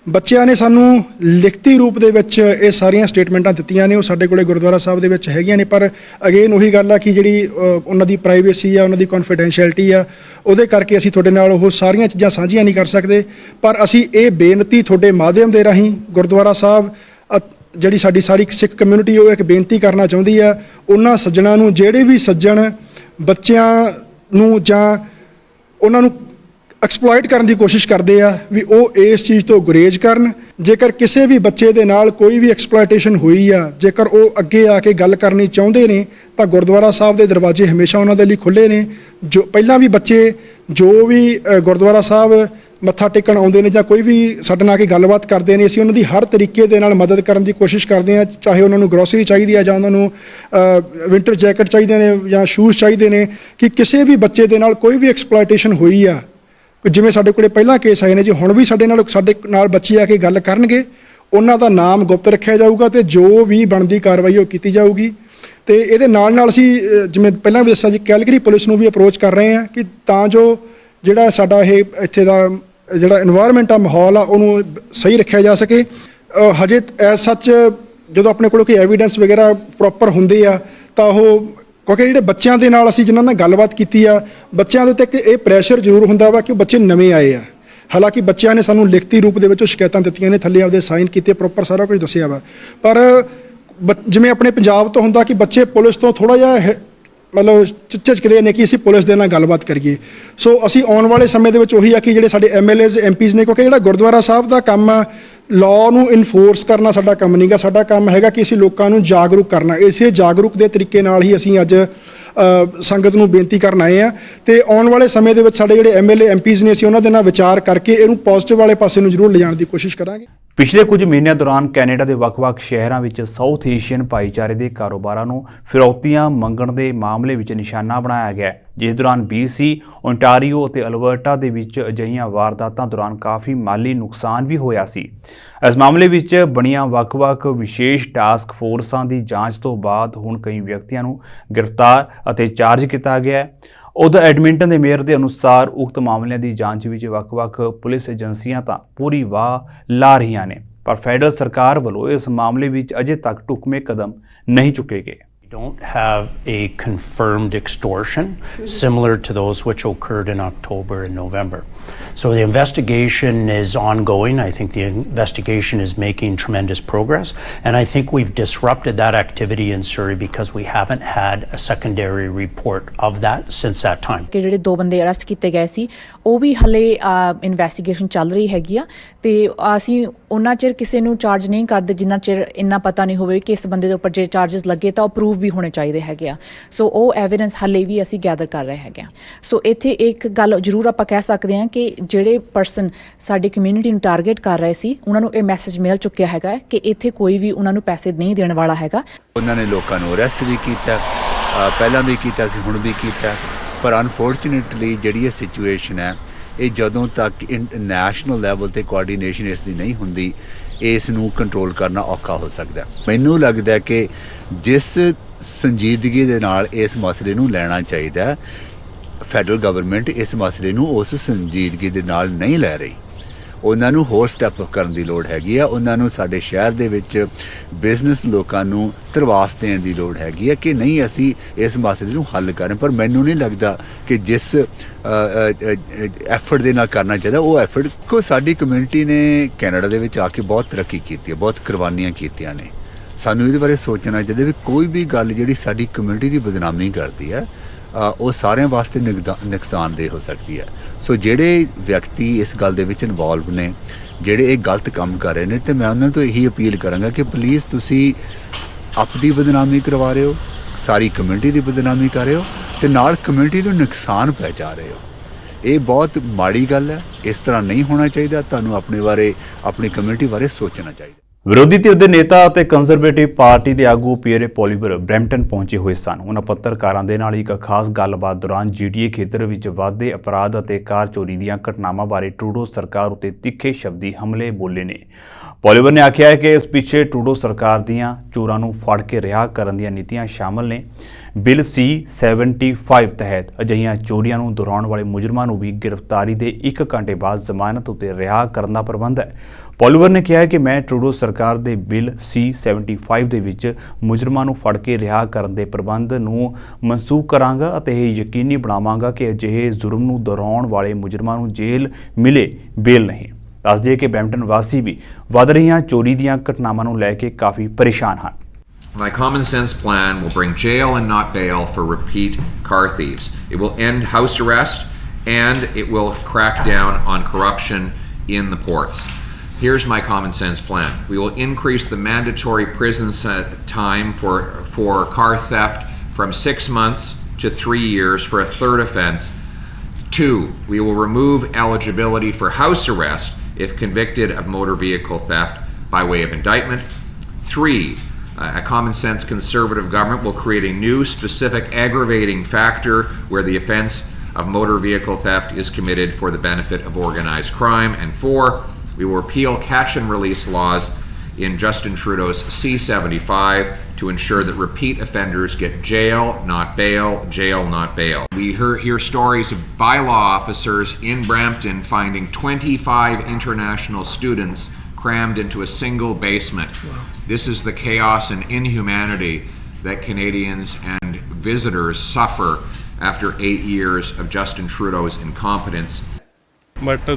ਬੱਚਿਆਂ ਨੇ ਸਾਨੂੰ ਲਿਖਤੀ ਰੂਪ ਦੇ ਵਿੱਚ ਇਹ ਸਾਰੀਆਂ ਸਟੇਟਮੈਂਟਾਂ ਦਿੱਤੀਆਂ ਨੇ, ਉਹ ਸਾਡੇ ਕੋਲੇ ਗੁਰਦੁਆਰਾ ਸਾਹਿਬ ਦੇ ਵਿੱਚ ਹੈਗੀਆਂ ਨੇ, ਪਰ ਅਗੇਨ ਉਹੀ ਗੱਲ ਆ ਕਿ ਜਿਹੜੀ ਉਹਨਾਂ ਦੀ ਪ੍ਰਾਈਵੇਸੀ ਆ, ਉਹਨਾਂ ਦੀ ਕੌਨਫੀਡੈਂਸ਼ੀਅਲਟੀ ਆ, ਉਹਦੇ ਕਰਕੇ ਅਸੀਂ ਤੁਹਾਡੇ ਨਾਲ ਉਹ ਸਾਰੀਆਂ ਚੀਜ਼ਾਂ ਸਾਂਝੀਆਂ ਨਹੀਂ ਕਰ ਸਕਦੇ। ਪਰ ਅਸੀਂ ਇਹ ਬੇਨਤੀ ਤੁਹਾਡੇ ਮਾਧਿਅਮ ਦੇ ਰਾਹੀਂ ਗੁਰਦੁਆਰਾ ਸਾਹਿਬ ਜਿਹੜੀ ਸਾਡੀ ਸਾਰੀ ਸਿੱਖ ਕਮਿਊਨਿਟੀ ਉਹ ਇੱਕ ਬੇਨਤੀ ਕਰਨਾ ਚਾਹੁੰਦੀ ਆ, ਉਹਨਾਂ ਸੱਜਣਾਂ ਨੂੰ ਜਿਹੜੇ ਵੀ ਸੱਜਣ ਬੱਚਿਆਂ ਨੂੰ ਜਾਂ ਉਹਨਾਂ ਨੂੰ ਐਕਸਪਲੋਇਟ ਕਰਨ ਦੀ ਕੋਸ਼ਿਸ਼ ਕਰਦੇ ਆ, ਵੀ ਉਹ ਇਸ ਚੀਜ਼ ਤੋਂ ਗੁਰੇਜ਼ ਕਰਨ। ਜੇਕਰ ਕਿਸੇ ਵੀ ਬੱਚੇ ਦੇ ਨਾਲ ਕੋਈ ਵੀ ਐਕਸਪਲੋਇਟੇਸ਼ਨ ਹੋਈ ਆ, ਜੇਕਰ ਉਹ ਅੱਗੇ ਆ ਕੇ ਗੱਲ ਕਰਨੀ ਚਾਹੁੰਦੇ ਨੇ, ਤਾਂ ਗੁਰਦੁਆਰਾ ਸਾਹਿਬ ਦੇ ਦਰਵਾਜ਼ੇ ਹਮੇਸ਼ਾ ਉਹਨਾਂ ਦੇ ਲਈ ਖੁੱਲ੍ਹੇ ਨੇ। ਜੋ ਪਹਿਲਾਂ ਵੀ ਬੱਚੇ ਜੋ ਵੀ ਗੁਰਦੁਆਰਾ ਸਾਹਿਬ ਮੱਥਾ ਟੇਕਣ ਆਉਂਦੇ ਨੇ ਜਾਂ ਕੋਈ ਵੀ ਸਾਡੇ ਨਾਲ ਆ ਕੇ ਗੱਲਬਾਤ ਕਰਦੇ ਨੇ, ਅਸੀਂ ਉਹਨਾਂ ਦੀ ਹਰ ਤਰੀਕੇ ਦੇ ਨਾਲ ਮਦਦ ਕਰਨ ਦੀ ਕੋਸ਼ਿਸ਼ ਕਰਦੇ ਹਾਂ। ਚਾਹੇ ਉਹਨਾਂ ਨੂੰ ਗਰੋਸਰੀ ਚਾਹੀਦੀ ਹੈ ਜਾਂ ਉਹਨਾਂ ਨੂੰ ਵਿੰਟਰ ਜੈਕਟ ਚਾਹੀਦੇ ਨੇ ਜਾਂ ਸ਼ੂਜ਼ ਚਾਹੀਦੇ ਨੇ, ਕਿ ਕਿਸੇ ਵੀ ਬੱਚੇ ਦੇ ਨਾਲ ਕੋਈ ਵੀ ਐਕਸਪਲੋਇਟੇਸ਼ਨ ਹੋਈ ਆ, ਜਿਵੇਂ ਸਾਡੇ ਕੋਲੇ ਪਹਿਲਾਂ ਕੇਸ ਆਏ ਨੇ ਜੀ, ਹੁਣ ਵੀ ਸਾਡੇ ਨਾਲ ਬੱਚੇ ਆ ਕੇ ਗੱਲ ਕਰਨਗੇ, ਉਹਨਾਂ ਦਾ ਨਾਮ ਗੁਪਤ ਰੱਖਿਆ ਜਾਊਗਾ ਤੇ ਜੋ ਵੀ ਬਣਦੀ ਕਾਰਵਾਈ ਉਹ ਕੀਤੀ ਜਾਊਗੀ। ਤੇ ਇਹਦੇ ਨਾਲ ਅਸੀਂ ਜਿਵੇਂ ਪਹਿਲਾਂ ਵੀ ਦੱਸਿਆ ਜੀ, ਕੈਲਗਰੀ ਪੁਲਿਸ ਨੂੰ ਵੀ ਅਪਰੋਚ ਕਰ ਰਹੇ ਹਾਂ ਕਿ ਤਾਂ ਜੋ ਜਿਹੜਾ ਸਾਡਾ ਇਹ ਇੱਥੇ ਦਾ ਜਿਹੜਾ ਇਨਵਾਇਰਨਮੈਂਟ ਆ, ਮਾਹੌਲ ਆ, ਉਹਨੂੰ ਸਹੀ ਰੱਖਿਆ ਜਾ ਸਕੇ। ਹਜੇ ਐਜ਼ ਸੱਚ ਜਦੋਂ ਆਪਣੇ ਕੋਲ ਕੋਈ ਐਵੀਡੈਂਸ ਵਗੈਰਾ ਪ੍ਰੋਪਰ ਹੁੰਦੇ ਆ ਤਾਂ ਉਹ, ਕਿਉਂਕਿ ਜਿਹੜੇ ਬੱਚਿਆਂ ਦੇ ਨਾਲ ਅਸੀਂ ਜਿਨ੍ਹਾਂ ਨਾਲ ਗੱਲਬਾਤ ਕੀਤੀ ਆ, ਬੱਚਿਆਂ ਦੇ ਉੱਤੇ ਇੱਕ ਇਹ ਪ੍ਰੈਸ਼ਰ ਜ਼ਰੂਰ ਹੁੰਦਾ ਵਾ ਕਿ ਉਹ ਬੱਚੇ ਨਵੇਂ ਆਏ ਆ। ਹਾਲਾਂਕਿ ਬੱਚਿਆਂ ਨੇ ਸਾਨੂੰ ਲਿਖਤੀ ਰੂਪ ਦੇ ਵਿੱਚ ਉਹ ਸ਼ਿਕਾਇਤਾਂ ਦਿੱਤੀਆਂ ਨੇ, ਥੱਲੇ ਆਪਦੇ ਸਾਈਨ ਕੀਤੇ, ਪ੍ਰੋਪਰ ਸਾਰਾ ਕੁਝ ਦੱਸਿਆ ਵਾ। ਪਰ ਜਿਵੇਂ ਆਪਣੇ ਪੰਜਾਬ ਤੋਂ ਹੁੰਦਾ ਕਿ ਬੱਚੇ ਪੁਲਿਸ ਤੋਂ ਥੋੜ੍ਹਾ ਜਿਹਾ ਮਤਲਬ ਝਿਜਕਦੇ ਨੇ ਕਿ ਅਸੀਂ ਪੁਲਿਸ ਦੇ ਨਾਲ ਗੱਲਬਾਤ ਕਰੀਏ। ਸੋ ਅਸੀਂ ਆਉਣ ਵਾਲੇ ਸਮੇਂ ਦੇ ਵਿੱਚ ਉਹੀ ਆ ਕਿ ਜਿਹੜੇ ਸਾਡੇ MLAs MPs ਨੇ, ਕਿਉਂਕਿ ਜਿਹੜਾ ਗੁਰਦੁਆਰਾ ਸਾਹਿਬ ਦਾ ਕੰਮ ਆ, ਲਾਅ ਨੂੰ ਇਨਫੋਰਸ ਕਰਨਾ ਸਾਡਾ ਕੰਮ ਨਹੀਂਗਾ, ਸਾਡਾ ਕੰਮ ਹੈਗਾ ਕਿ ਅਸੀਂ ਲੋਕਾਂ ਨੂੰ ਜਾਗਰੂਕ ਕਰਨਾ। ਇਸੇ ਜਾਗਰੂਕ ਦੇ ਤਰੀਕੇ ਨਾਲ ਹੀ ਅਸੀਂ ਅੱਜ ਸੰਗਤ ਨੂੰ ਬੇਨਤੀ ਕਰਨ ਆਏ ਆ। ਤੇ ਆਉਣ ਵਾਲੇ ਸਮੇਂ ਦੇ ਵਿੱਚ ਸਾਡੇ ਜਿਹੜੇ MLA MPs ਨੇ, ਅਸੀਂ ਉਹਨਾਂ ਦੇ ਨਾਲ ਵਿਚਾਰ ਕਰਕੇ ਇਹਨੂੰ ਪੋਜ਼ਿਟਿਵ ਵਾਲੇ ਪਾਸੇ ਨੂੰ ਜ਼ਰੂਰ ਲਿਜਾਣ ਦੀ ਕੋਸ਼ਿਸ਼ ਕਰਾਂਗੇ। ਪਿਛਲੇ ਕੁਝ ਮਹੀਨਿਆਂ ਦੌਰਾਨ ਕੈਨੇਡਾ ਦੇ ਵੱਖ-ਵੱਖ ਸ਼ਹਿਰਾਂ ਵਿੱਚ ਸਾਊਥ ਏਸ਼ੀਅਨ ਭਾਈਚਾਰੇ ਦੇ ਕਾਰੋਬਾਰਾਂ ਨੂੰ ਫਿਰੌਤੀਆਂ ਮੰਗਣ ਦੇ ਮਾਮਲੇ ਵਿੱਚ ਨਿਸ਼ਾਨਾ ਬਣਾਇਆ ਗਿਆ, ਜਿਸ ਦੌਰਾਨ BC, ਓਨਟਾਰੀਓ ਅਤੇ ਅਲਬਰਟਾ ਦੇ ਵਿੱਚ ਅਜਿਹੀਆਂ ਵਾਰਦਾਤਾਂ ਦੌਰਾਨ ਕਾਫੀ ਮਾਲੀ ਨੁਕਸਾਨ ਵੀ ਹੋਇਆ ਸੀ। ਇਸ ਮਾਮਲੇ ਵਿੱਚ ਬਣੀਆਂ ਵੱਖ-ਵੱਖ ਵਿਸ਼ੇਸ਼ ਟਾਸਕ ਫੋਰਸਾਂ ਦੀ ਜਾਂਚ ਤੋਂ ਬਾਅਦ ਹੁਣ ਕਈ ਵਿਅਕਤੀਆਂ ਨੂੰ ਗ੍ਰਿਫਤਾਰ ਅਤੇ ਚਾਰਜ ਕੀਤਾ ਗਿਆ ਹੈ। ਉਧਰ ਐਡਮਿੰਟਨ ਦੇ ਮੇਅਰ ਦੇ ਅਨੁਸਾਰ ਉਕਤ ਮਾਮਲਿਆਂ ਦੀ ਜਾਂਚ ਵਿੱਚ ਵੱਖ-ਵੱਖ ਪੁਲਿਸ ਏਜੰਸੀਆਂ ਤਾਂ ਪੂਰੀ ਵਾਹ ਲਾ ਰਹੀਆਂ ਨੇ, ਪਰ ਫੈਡਰਲ ਸਰਕਾਰ ਵੱਲੋਂ ਇਸ ਮਾਮਲੇ ਵਿੱਚ ਅਜੇ ਤੱਕ ਢੁਕਵੇਂ ਕਦਮ ਨਹੀਂ ਚੁੱਕੇ ਗਏ। We don't have a confirmed extortion similar to those which occurred in October and November. So the investigation is ongoing. I think the investigation is making tremendous progress, and I think we've disrupted that activity in Surrey because we haven't had a secondary report of that since that time. ਕਿ ਜਿਹੜੇ 2 ਬੰਦੇ ਅਰੈਸਟ ਕੀਤੇ ਗਏ ਸੀ, ਉਹ ਵੀ ਹਲੇ ਇਨਵੈਸਟੀਗੇਸ਼ਨ ਚੱਲ ਰਹੀ ਹੈਗੀ ਆ, ਤੇ ਅਸੀਂ ਉਹਨਾਂ ਚਿਰ ਕਿਸੇ ਨੂੰ ਚਾਰਜ ਨਹੀਂ ਕਰਦੇ ਜਿੰਨਾ ਚਿਰ ਇੰਨਾ ਪਤਾ ਨਹੀਂ ਹੋਵੇ ਕਿ ਇਸ ਬੰਦੇ ਦੇ ਉੱਪਰ ਜੇ ਚਾਰਜਸ ਲੱਗੇ ਤਾਂ ਉਹ ਪ੍ਰੂਵ ਵੀ ਹੋਣੇ ਚਾਹੀਦੇ ਹੈਗੇ ਆ। ਸੋ ਉਹ ਐਵੀਡੈਂਸ ਹਲੇ ਵੀ ਅਸੀਂ ਗੈਦਰ ਕਰ ਰਹੇ ਹੈਗੇ ਆ। ਸੋ ਇੱਥੇ ਇੱਕ ਗੱਲ ਜ਼ਰੂਰ ਆਪਾਂ ਕਹਿ ਸਕਦੇ ਹਾਂ ਕਿ ਜਿਹੜੇ ਪਰਸਨ ਸਾਡੀ ਕਮਿਊਨਿਟੀ ਨੂੰ ਟਾਰਗੇਟ ਕਰ ਰਹੇ ਸੀ, ਉਹਨਾਂ ਨੂੰ ਇਹ ਮੈਸੇਜ ਮਿਲ ਚੁੱਕਿਆ ਹੈਗਾ ਕਿ ਇੱਥੇ ਕੋਈ ਵੀ ਉਹਨਾਂ ਨੂੰ ਪੈਸੇ ਨਹੀਂ ਦੇਣ ਵਾਲਾ ਹੈਗਾ। ਉਹਨਾਂ ਨੇ ਲੋਕਾਂ ਨੂੰ ਅਰੈਸਟ ਵੀ ਕੀਤਾ, ਪਹਿਲਾਂ ਵੀ ਕੀਤਾ ਸੀ, ਹੁਣ ਵੀ ਕੀਤਾ, ਪਰ ਅਨਫੋਰਚੂਨੇਟਲੀ ਜਿਹੜੀ ਇਹ ਸਿਚੁਏਸ਼ਨ ਹੈ, ਇਹ ਜਦੋਂ ਤੱਕ ਨੈਸ਼ਨਲ ਲੈਵਲ 'ਤੇ ਕੋਆਰਡੀਨੇਸ਼ਨ ਇਸ ਦੀ ਨਹੀਂ ਹੁੰਦੀ, ਇਸ ਨੂੰ ਕੰਟਰੋਲ ਕਰਨਾ ਔਖਾ ਹੋ ਸਕਦਾ। ਮੈਨੂੰ ਲੱਗਦਾ ਕਿ ਜਿਸ ਸੰਜੀਦਗੀ ਦੇ ਨਾਲ ਇਸ ਮਸਲੇ ਨੂੰ ਲੈਣਾ ਚਾਹੀਦਾ, ਫੈਡਰਲ ਗਵਰਨਮੈਂਟ ਇਸ ਮਸਲੇ ਨੂੰ ਉਸ ਸੰਜੀਦਗੀ ਦੇ ਨਾਲ ਨਹੀਂ ਲੈ ਰਹੀ। ਉਹਨਾਂ ਨੂੰ ਹੋਰ ਸਟੈਪ ਕਰਨ ਦੀ ਲੋੜ ਹੈਗੀ ਆ। ਉਹਨਾਂ ਨੂੰ ਸਾਡੇ ਸ਼ਹਿਰ ਦੇ ਵਿੱਚ ਬਿਜ਼ਨਸ ਲੋਕਾਂ ਨੂੰ ਧਰਵਾਸ ਦੇਣ ਦੀ ਲੋੜ ਹੈਗੀ ਹੈ ਕਿ ਨਹੀਂ ਅਸੀਂ ਇਸ ਮਸਲੇ ਨੂੰ ਹੱਲ ਕਰਨ। ਪਰ ਮੈਨੂੰ ਨਹੀਂ ਲੱਗਦਾ ਕਿ ਜਿਸ ਐਫਰਟ ਦੇ ਨਾਲ ਕਰਨਾ ਚਾਹੀਦਾ ਉਹ ਐਫਰਟ ਕੋ ਸਾਡੀ ਕਮਿਊਨਿਟੀ ਨੇ ਕੈਨੇਡਾ ਦੇ ਵਿੱਚ ਆ ਕੇ ਬਹੁਤ ਤਰੱਕੀ ਕੀਤੀ ਹੈ, ਬਹੁਤ ਕੁਰਬਾਨੀਆਂ ਕੀਤੀਆਂ ਨੇ। ਸਾਨੂੰ ਇਹਦੇ ਬਾਰੇ ਸੋਚਣਾ ਚਾਹੀਦਾ ਵੀ ਕੋਈ ਵੀ ਗੱਲ ਜਿਹੜੀ ਸਾਡੀ ਕਮਿਊਨਿਟੀ ਦੀ ਬਦਨਾਮੀ ਕਰਦੀ ਹੈ ਉਹ ਸਾਰਿਆਂ ਵਾਸਤੇ ਨੁਕਸਾਨਦੇਹ ਹੋ ਸਕਦੀ ਹੈ। ਸੋ ਜਿਹੜੇ ਵਿਅਕਤੀ ਇਸ ਗੱਲ ਦੇ ਵਿੱਚ ਇਨਵੋਲਵ ਨੇ, ਜਿਹੜੇ ਇਹ ਗਲਤ ਕੰਮ ਕਰ ਰਹੇ ਨੇ, ਤੇ ਮੈਂ ਉਹਨਾਂ ਤੋਂ ਇਹੀ ਅਪੀਲ ਕਰਾਂਗਾ ਕਿ ਪਲੀਜ਼ ਤੁਸੀਂ ਆਪਣੀ ਬਦਨਾਮੀ ਕਰਵਾ ਰਹੇ ਹੋ, ਸਾਰੀ ਕਮਿਊਨਿਟੀ ਦੀ ਬਦਨਾਮੀ ਕਰ ਰਹੇ ਹੋ, ਤੇ ਨਾਲ ਕਮਿਊਨਿਟੀ ਨੂੰ ਨੁਕਸਾਨ ਪਹੁੰਚਾ ਰਹੇ ਹੋ। ਇਹ ਬਹੁਤ ਮਾੜੀ ਗੱਲ ਹੈ। ਇਸ ਤਰ੍ਹਾਂ ਨਹੀਂ ਹੋਣਾ ਚਾਹੀਦਾ। ਤੁਹਾਨੂੰ ਆਪਣੇ ਬਾਰੇ, ਆਪਣੀ ਕਮਿਊਨਿਟੀ ਬਾਰੇ ਸੋਚਣਾ ਚਾਹੀਦਾ। ਵਿਰੋਧੀ ਧਿਰ ਦੇ ਨੇਤਾ ਅਤੇ ਕੰਜ਼ਰਵੇਟਿਵ ਪਾਰਟੀ ਦੇ ਆਗੂ ਪੀਅਰ ਪੋਲੀਵਰ ਬਰੈਂਪਟਨ ਪਹੁੰਚੇ ਹੋਏ ਸਨ। ਉਹਨਾਂ ਪੱਤਰਕਾਰਾਂ ਦੇ ਨਾਲ ਇੱਕ ਖਾਸ ਗੱਲਬਾਤ ਦੌਰਾਨ GTA ਖੇਤਰ ਵਿੱਚ ਵਧਦੇ ਅਪਰਾਧ ਅਤੇ ਕਾਰ ਚੋਰੀ ਦੀਆਂ ਘਟਨਾਵਾਂ ਬਾਰੇ ਟਰੂਡੋ ਸਰਕਾਰ ਉੱਤੇ ਤਿੱਖੇ ਸ਼ਬਦੀ ਹਮਲੇ ਬੋਲੇ ਨੇ। ਪੋਲੀਵਰ ਨੇ ਆਖਿਆ ਹੈ ਕਿ ਇਸ ਪਿੱਛੇ ਟਰੂਡੋ ਸਰਕਾਰ ਦੀਆਂ ਚੋਰਾਂ ਨੂੰ ਫੜ ਕੇ ਰਿਹਾ ਕਰਨ ਦੀਆਂ ਨੀਤੀਆਂ ਸ਼ਾਮਲ ਨੇ। ਬਿੱਲ C-75 ਤਹਿਤ ਅਜਿਹੀਆਂ ਚੋਰੀਆਂ ਨੂੰ ਦੁਹਰਾਉਣ ਵਾਲੇ ਮੁਜਰਮਾਂ ਨੂੰ ਵੀ ਗ੍ਰਿਫਤਾਰੀ ਦੇ 1 ਘੰਟੇ ਬਾਅਦ ਜ਼ਮਾਨਤ ਉੱਤੇ ਰਿਹਾ ਕਰਨ ਦਾ ਪ੍ਰਬੰਧ ਹੈ। ਪੋਲੀਵਰ ਨੇ ਕਿਹਾ ਕਿ ਮੈਂ ਟਰੂਡੋ ਸਰਕਾਰ ਦੇ ਬਿੱਲ C-75 ਦੇ ਵਿੱਚ ਮੁਜਰਮਾਂ ਨੂੰ ਫੜ ਕੇ ਰਿਹਾ ਕਰਨ ਦੇ ਪ੍ਰਬੰਧ ਨੂੰ ਮਨਸੂਖ ਕਰਾਂਗਾ ਅਤੇ ਇਹ ਯਕੀਨੀ ਬਣਾਵਾਂਗਾ ਕਿ ਅਜਿਹੇ ਜ਼ੁਰਮ ਨੂੰ ਦੁਹਰਾਉਣ ਵਾਲੇ ਮੁਜਰਮਾਂ ਨੂੰ ਜੇਲ੍ਹ ਮਿਲੇ, ਬੇਲ ਨਹੀਂ। ਦੱਸ ਦਈਏ ਕਿ ਬਰੈਂਪਟਨ ਵਾਸੀ ਵੀ ਵਧ ਰਹੀਆਂ ਚੋਰੀ ਦੀਆਂ ਘਟਨਾਵਾਂ ਨੂੰ ਲੈ ਕੇ ਕਾਫੀ ਪਰੇਸ਼ਾਨ ਹਨ। My common sense plan will bring jail and not bail for repeat car thieves. It will end house arrest and it will crack down on corruption in the ports. Here's my common sense plan. We will increase the mandatory prison time for car theft from 6 months to 3 years for a third offense. 2, we will remove eligibility for house arrest if convicted of motor vehicle theft by way of indictment. 3, a common sense conservative government will create a new specific aggravating factor where the offense of motor vehicle theft is committed for the benefit of organized crime. And 4, we will repeal catch and release laws in Justin Trudeau's C-75 to ensure that repeat offenders get jail, not bail, jail, not bail. We hear stories of bylaw officers in Brampton finding 25 international students crammed into a single basement. Wow. This is the chaos and inhumanity that Canadians and visitors suffer after 8 years of Justin Trudeau's incompetence. But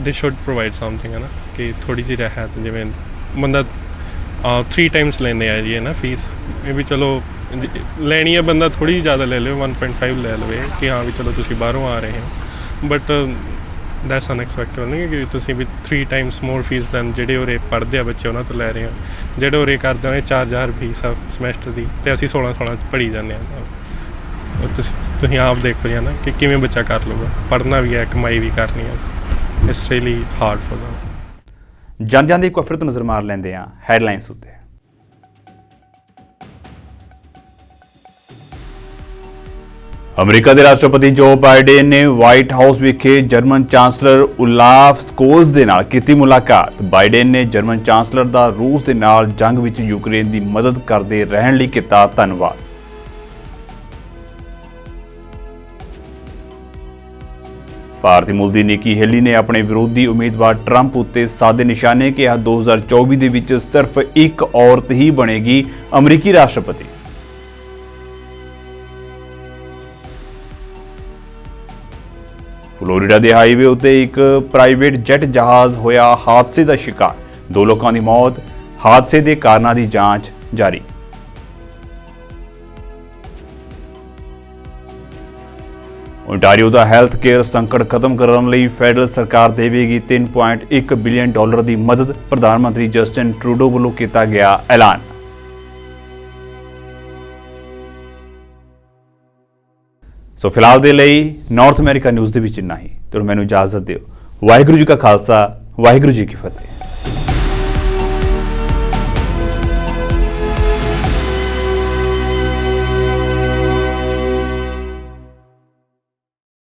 they should provide something, है ना, कि थोड़ी सी राहत, जिवें बंदा 3 times लेने आ जी है ना फीस, ये भी चलो ਲੈਣੀ ਹੈ ਬੰਦਾ ਥੋੜ੍ਹੀ ਜ਼ਿਆਦਾ ਲੈ ਲਵੇ, 1.5 ਲੈ ਲਵੇ ਕਿ ਹਾਂ ਵੀ ਚਲੋ ਤੁਸੀਂ ਬਾਹਰੋਂ ਆ ਰਹੇ ਹੋ। ਬਟ ਦੈਟਸ ਅਨਐਕਸਪੈਕਟਡ ਨਹੀਂ ਕਿ ਤੁਸੀਂ ਵੀ 3 times ਮੋਰ ਫੀਸ ਦੈਨ ਜਿਹੜੇ ਉਰੇ ਪੜ੍ਹਦੇ ਆ ਬੱਚੇ ਉਹਨਾਂ ਤੋਂ ਲੈ ਰਹੇ ਹੋ। ਜਿਹੜੇ ਉਰੇ ਕਰਦੇ ਨੇ 4000 ਫੀਸ ਆ ਸਮੈਸਟਰ ਦੀ ਅਤੇ ਅਸੀਂ 16 ਪੜ੍ਹੀ ਜਾਂਦੇ ਹਾਂ। ਤੁਸੀਂ ਆਪ ਦੇਖੋ ਜੀ ਨਾ ਕਿ ਕਿਵੇਂ ਬੱਚਾ ਕਰ ਲਊਗਾ, ਪੜ੍ਹਨਾ ਵੀ ਹੈ, ਕਮਾਈ ਵੀ ਕਰਨੀ ਹੈ। It's really hard for them. ਜਾਂਦਿਆਂ ਦੀ ਇੱਕ ਵਾਰ ਫਿਰ ਤੋਂ ਨਜ਼ਰ ਮਾਰ ਲੈਂਦੇ ਹਾਂ ਹੈਡਲਾਈਨਸ ਉੱਤੇ। ਅਮਰੀਕਾ ਦੇ ਰਾਸ਼ਟਰਪਤੀ ਜੋ ਬਾਈਡਨ ਨੇ ਵਾਈਟ ਹਾਊਸ ਵਿਖੇ ਜਰਮਨ ਚਾਂਸਲਰ ਉਲਾਫ ਸਕੋਲਜ਼ ਦੇ ਨਾਲ ਕੀਤੀ ਮੁਲਾਕਾਤ। ਬਾਈਡਨ ਨੇ ਜਰਮਨ ਚਾਂਸਲਰ ਦਾ ਰੂਸ ਦੇ ਨਾਲ ਜੰਗ ਵਿੱਚ ਯੂਕਰੇਨ ਦੀ ਮਦਦ ਕਰਦੇ ਰਹਿਣ ਲਈ ਕੀਤਾ ਧੰਨਵਾਦ। ਭਾਰਤੀ ਮੂਲ ਦੀ ਨਿੱਕੀ ਹੇਲੀ ਨੇ ਆਪਣੇ ਵਿਰੋਧੀ ਉਮੀਦਵਾਰ ਟਰੰਪ ਉੱਤੇ ਸਾਧੇ ਨਿਸ਼ਾਨੇ ਕਿਹਾ 2024 ਦੇ ਵਿੱਚ ਸਿਰਫ ਇੱਕ ਔਰਤ ਹੀ ਬਣੇਗੀ ਅਮਰੀਕੀ ਰਾਸ਼ਟਰਪਤੀ। ਫਲੋਰੀਡਾ ਦੇ ਹਾਈਵੇ ਉੱਤੇ ਇੱਕ ਪ੍ਰਾਈਵੇਟ ਜੈਟ ਜਹਾਜ਼ ਹੋਇਆ ਹਾਦਸੇ ਦਾ ਸ਼ਿਕਾਰ, 2 ਲੋਕਾਂ ਦੀ ਮੌਤ। ਹਾਦਸੇ ਦੇ ਕਾਰਨਾਂ ਦੀ ਜਾਂਚ ਜਾਰੀ। ਓਨਟਾਰੀਓ ਦਾ ਹੈਲਥ ਕੇਅਰ ਸੰਕਟ ਖਤਮ ਕਰਨ ਲਈ ਫੈਡਰਲ ਸਰਕਾਰ ਦੇਵੇਗੀ $3.1 ਬਿਲੀਅਨ ਦੀ ਮਦਦ, ਪ੍ਰਧਾਨ ਮੰਤਰੀ ਜਸਟਿਨ ਟਰੂਡੋ ਵੱਲੋਂ ਕੀਤਾ ਗਿਆ ਐਲਾਨ। ਸੋ ਫਿਲਹਾਲ ਦੇ ਲਈ ਨਾਰਥ ਅਮਰੀਕਾ ਨਿਊਜ਼ ਦੇ ਵਿੱਚ ਇੰਨਾ ਹੀ। ਤੁਹਾਨੂੰ ਮੈਨੂੰ ਇਜਾਜ਼ਤ ਦਿਓ। ਵਾਹਿਗੁਰੂ ਜੀ ਕਾ ਖਾਲਸਾ, ਵਾਹਿਗੁਰੂ ਜੀ ਕੀ ਫਤਿਹ।